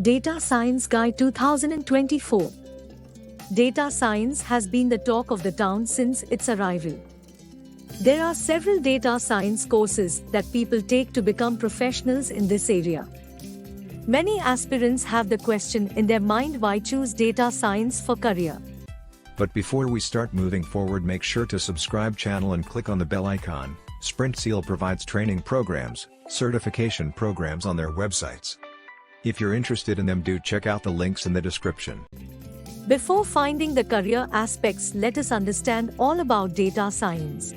Data Science Guide 2024. Data science has been the talk of the town since its arrival. There are several data science courses that people take to become professionals in this area. Many aspirants have the question in their mind, why choose data science for career? But before we start moving forward, make sure to subscribe channel and click on the bell icon. Sprintzeal provides training programs, certification programs on their websites. If you're interested in them, do check out the links in the description. Before finding the career aspects, let us understand all about data science.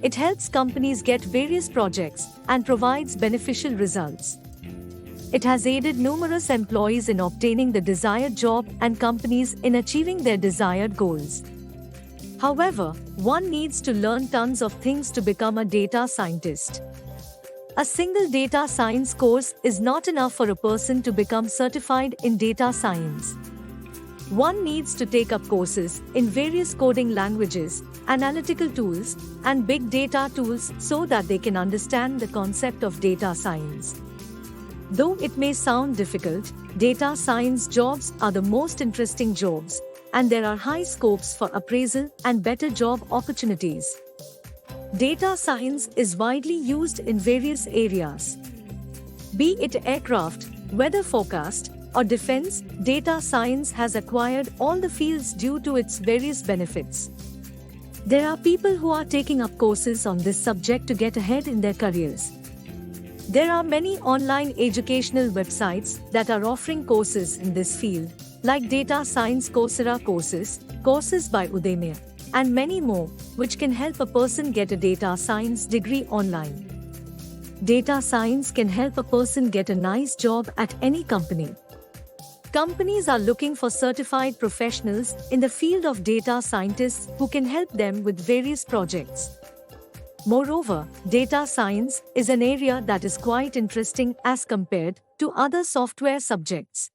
It helps companies get various projects and provides beneficial results. It has aided numerous employees in obtaining the desired job and companies in achieving their desired goals. However, one needs to learn tons of things to become a data scientist. A single data science course is not enough for a person to become certified in data science. One needs to take up courses in various coding languages, analytical tools, and big data tools so that they can understand the concept of data science. Though it may sound difficult, data science jobs are the most interesting jobs, and there are high scopes for appraisal and better job opportunities. Data science is widely used in various areas. Be it aircraft, weather forecast, or defense, data science has acquired all the fields due to its various benefits. There are people who are taking up courses on this subject to get ahead in their careers. There are many online educational websites that are offering courses in this field, like Data Science Coursera courses by Udemy, and many more, which can help a person get a data science degree online. Data science can help a person get a nice job at any company. Companies are looking for certified professionals in the field of data scientists who can help them with various projects. Moreover, data science is an area that is quite interesting as compared to other software subjects.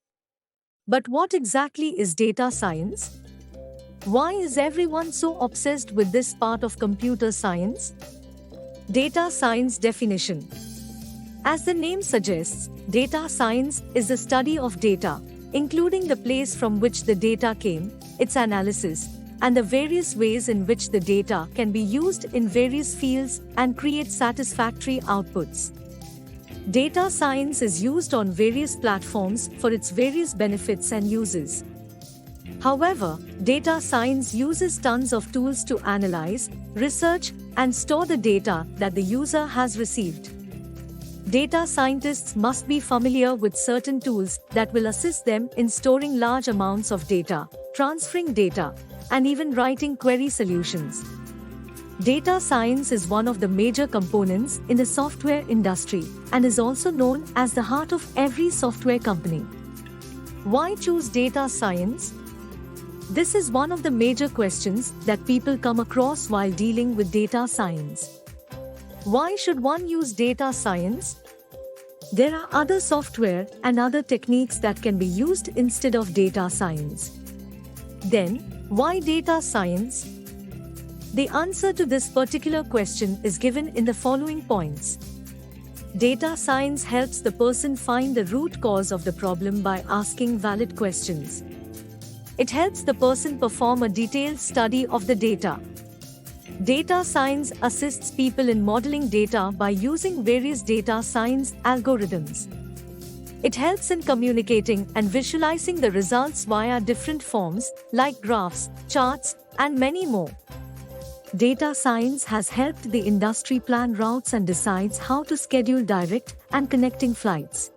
But what exactly is data science? Why is everyone so obsessed with this part of computer science? Data science definition. As the name suggests, data science is the study of data, including the place from which the data came, its analysis, and the various ways in which the data can be used in various fields and create satisfactory outputs. Data science is used on various platforms for its various benefits and uses. However, data science uses tons of tools to analyze, research, and store the data that the user has received. Data scientists must be familiar with certain tools that will assist them in storing large amounts of data, transferring data, and even writing query solutions. Data science is one of the major components in the software industry and is also known as the heart of every software company. Why choose data science? This is one of the major questions that people come across while dealing with data science. Why should one use data science? There are other software and other techniques that can be used instead of data science. Then, why data science? The answer to this particular question is given in the following points. Data science helps the person find the root cause of the problem by asking valid questions. It helps the person perform a detailed study of the data. Data science assists people in modeling data by using various data science algorithms. It helps in communicating and visualizing the results via different forms like graphs, charts, and many more. Data science has helped the industry plan routes and decides how to schedule direct and connecting flights.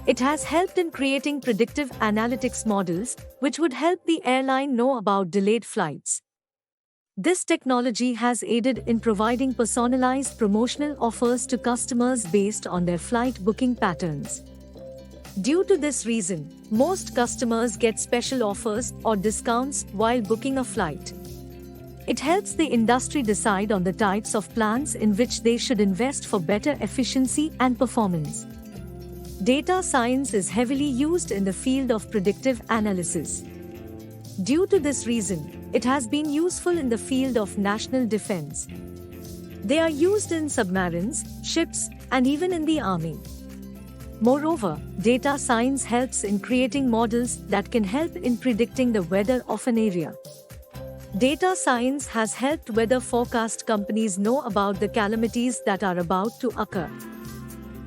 It has helped in creating predictive analytics models, which would help the airline know about delayed flights. This technology has aided in providing personalized promotional offers to customers based on their flight booking patterns. Due to this reason, most customers get special offers or discounts while booking a flight. It helps the industry decide on the types of plans in which they should invest for better efficiency and performance. Data science is heavily used in the field of predictive analysis. Due to this reason, it has been useful in the field of national defense. They are used in submarines, ships, and even in the army. Moreover, data science helps in creating models that can help in predicting the weather of an area. Data science has helped weather forecast companies know about the calamities that are about to occur.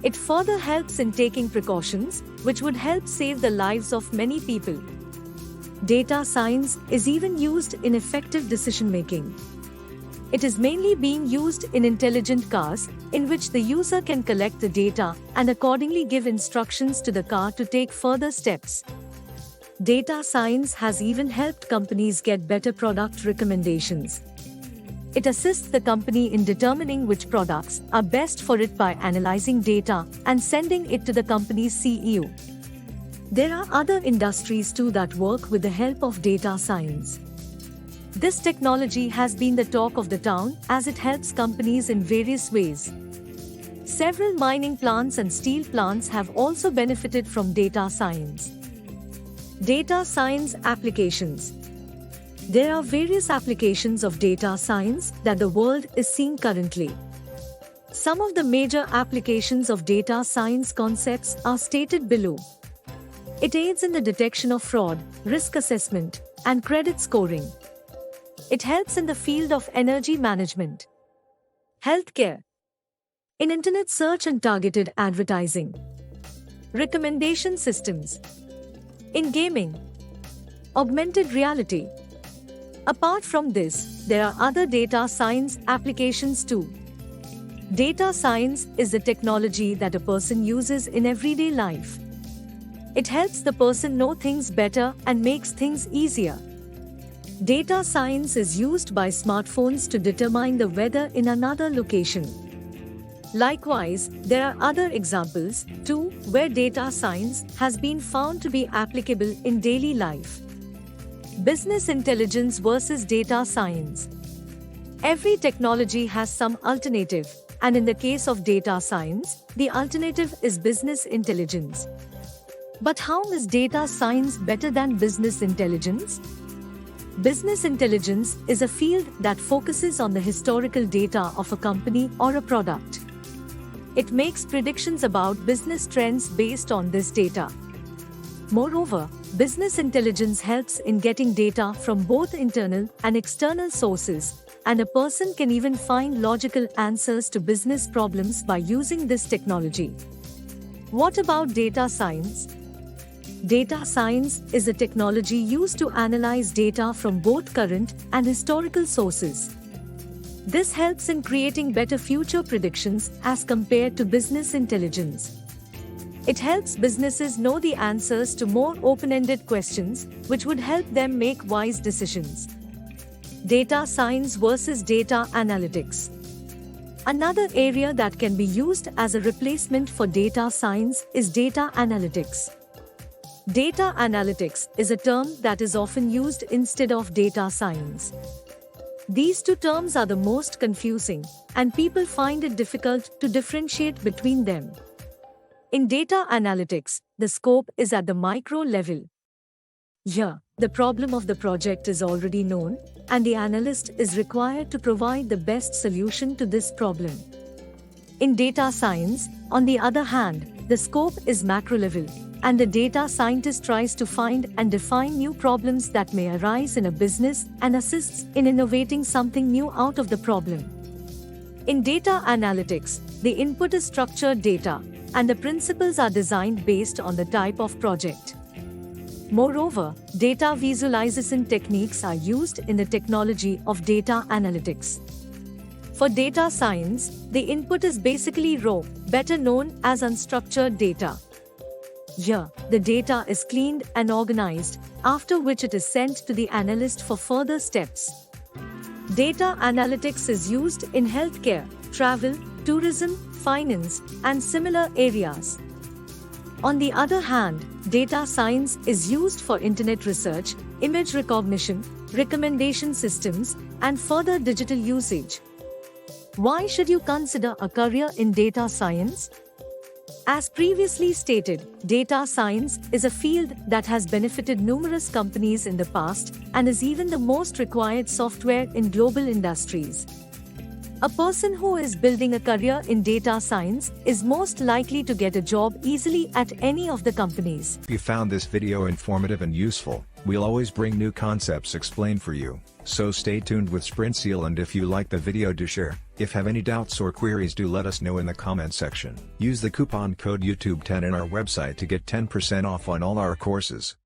It further helps in taking precautions, which would help save the lives of many people. Data science is even used in effective decision-making. It is mainly being used in intelligent cars, in which the user can collect the data and accordingly give instructions to the car to take further steps. Data science has even helped companies get better product recommendations. It assists the company in determining which products are best for it by analyzing data and sending it to the company's CEO. There are other industries too that work with the help of data science. This technology has been the talk of the town as it helps companies in various ways. Several mining plants and steel plants have also benefited from data science. Data science applications. There are various applications of data science that the world is seeing currently. Some of the major applications of data science concepts are stated below. It aids in the detection of fraud, risk assessment, and credit scoring. It helps in the field of energy management, healthcare, in internet search and targeted advertising, recommendation systems, in gaming, augmented reality. Apart from this, there are other data science applications too. Data science is the technology that a person uses in everyday life. It helps the person know things better and makes things easier. Data science is used by smartphones to determine the weather in another location. Likewise, there are other examples too where data science has been found to be applicable in daily life. Business intelligence versus data science. Every technology has some alternative, and in the case of data science, the alternative is business intelligence. But how is data science better than business intelligence? Business intelligence is a field that focuses on the historical data of a company or a product. It makes predictions about business trends based on this data. Moreover, business intelligence helps in getting data from both internal and external sources, and a person can even find logical answers to business problems by using this technology. What about data science? Data science is a technology used to analyze data from both current and historical sources. This helps in creating better future predictions as compared to business intelligence. It helps businesses know the answers to more open-ended questions, which would help them make wise decisions. Data science versus data analytics. Another area that can be used as a replacement for data science is data analytics. Data analytics is a term that is often used instead of data science. These two terms are the most confusing, and people find it difficult to differentiate between them. In data analytics, the scope is at the micro level. Here, the problem of the project is already known, and the analyst is required to provide the best solution to this problem. In data science, on the other hand, the scope is macro level, and the data scientist tries to find and define new problems that may arise in a business and assists in innovating something new out of the problem. In data analytics, the input is structured data, and the principles are designed based on the type of project. Moreover, data visualization techniques are used in the technology of data analytics. For data science, the input is basically raw, better known as unstructured data. Here, the data is cleaned and organized, after which it is sent to the analyst for further steps. Data analytics is used in healthcare, travel, tourism, finance, and similar areas. On the other hand, data science is used for internet research, image recognition, recommendation systems, and further digital usage. Why should you consider a career in data science? As previously stated, data science is a field that has benefited numerous companies in the past and is even the most required software in global industries. A person who is building a career in data science is most likely to get a job easily at any of the companies. If you found this video informative and useful, we'll always bring new concepts explained for you, so stay tuned with Sprintzeal, and if you like the video, do share. If have any doubts or queries, do let us know in the comment section. Use the coupon code YouTube10 in our website to get 10% off on all our courses.